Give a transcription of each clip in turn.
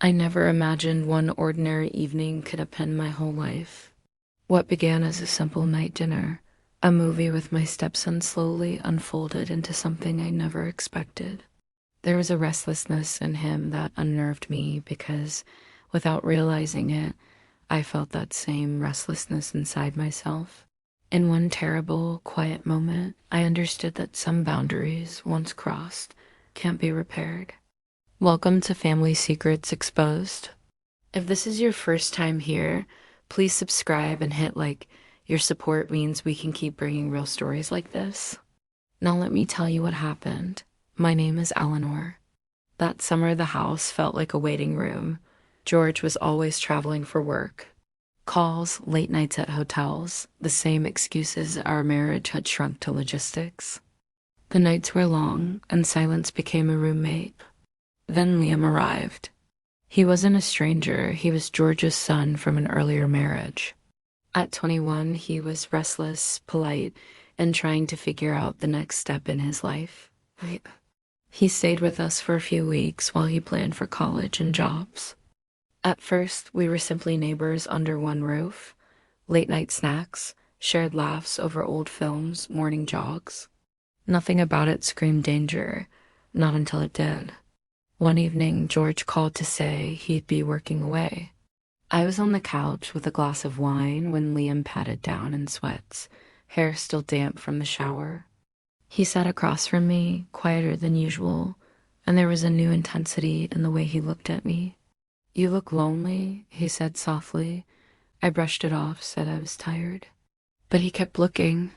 I never imagined one ordinary evening could append my whole life. What began as a simple night dinner, a movie with my stepson, slowly unfolded into something I never expected. There was a restlessness in him that unnerved me because, without realizing it, I felt that same restlessness inside myself. In one terrible, quiet moment, I understood that some boundaries, once crossed, can't be repaired. Welcome to Family Secrets Exposed. If this is your first time here, please subscribe and hit like. Your support means we can keep bringing real stories like this. Now let me tell you what happened. My name is Eleanor. That summer, the house felt like a waiting room. George was always traveling for work. Calls, late nights at hotels, the same excuses our marriage had shrunk to logistics. The nights were long, and silence became a roommate. Then Liam arrived. He wasn't a stranger, he was George's son from an earlier marriage. At 21, he was restless, polite, and trying to figure out the next step in his life. He stayed with us for a few weeks while he planned for college and jobs. At first, we were simply neighbors under one roof. Late night snacks, shared laughs over old films, morning jogs. Nothing about it screamed danger, not until it did. One evening, George called to say he'd be working away. I was on the couch with a glass of wine when Liam patted down in sweats, hair still damp from the shower. He sat across from me, quieter than usual, and there was a new intensity in the way he looked at me. "You look lonely," he said softly. I brushed it off, said I was tired. But he kept looking.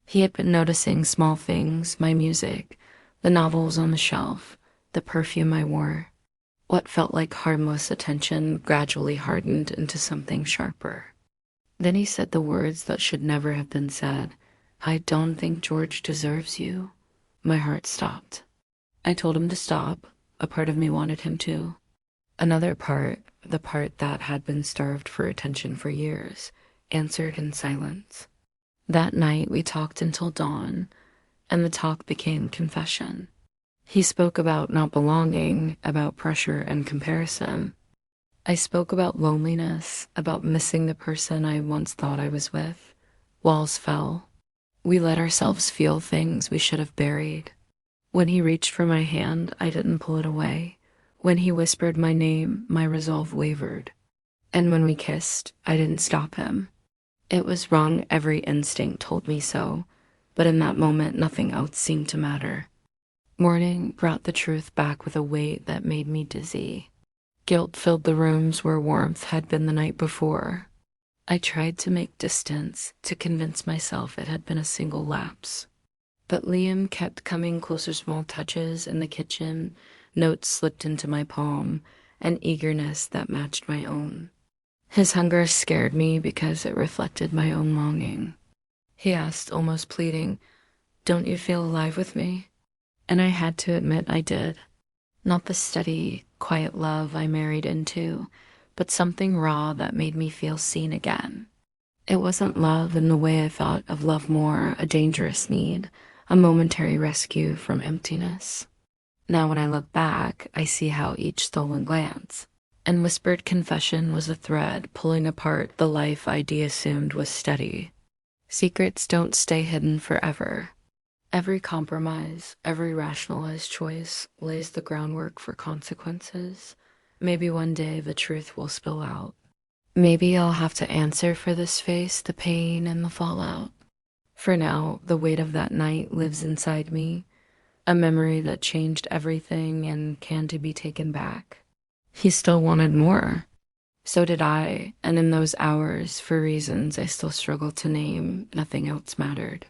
He had been noticing small things, my music, the novels on the shelf, the perfume I wore. What felt like harmless attention gradually hardened into something sharper. Then he said the words that should never have been said. "I don't think George deserves you." My heart stopped. I told him to stop. A part of me wanted him to. Another part, the part that had been starved for attention for years, answered in silence. That night we talked until dawn, and the talk became confession. He spoke about not belonging, about pressure and comparison. I spoke about loneliness, about missing the person I once thought I was with. Walls fell. We let ourselves feel things we should have buried. When he reached for my hand, I didn't pull it away. When he whispered my name, my resolve wavered. And when we kissed, I didn't stop him. It was wrong, every instinct told me so, but in that moment nothing else seemed to matter. Morning brought the truth back with a weight that made me dizzy. Guilt filled the rooms where warmth had been the night before. I tried to make distance, to convince myself it had been a single lapse. But Liam kept coming closer, small touches in the kitchen, notes slipped into my palm, an eagerness that matched my own. His hunger scared me because it reflected my own longing. He asked, almost pleading, "Don't you feel alive with me?" And I had to admit I did. Not the steady, quiet love I married into, but something raw that made me feel seen again. It wasn't love in the way I thought of love, more a dangerous need, a momentary rescue from emptiness. Now when I look back, I see how each stolen glance and whispered confession was a thread pulling apart the life I de-assumed was steady. Secrets don't stay hidden forever. Every compromise, every rationalized choice lays the groundwork for consequences. Maybe one day the truth will spill out. Maybe I'll have to answer for this face, the pain and the fallout. For now, the weight of that night lives inside me, a memory that changed everything and can to be taken back. He still wanted more. So did I, and in those hours, for reasons I still struggle to name, nothing else mattered.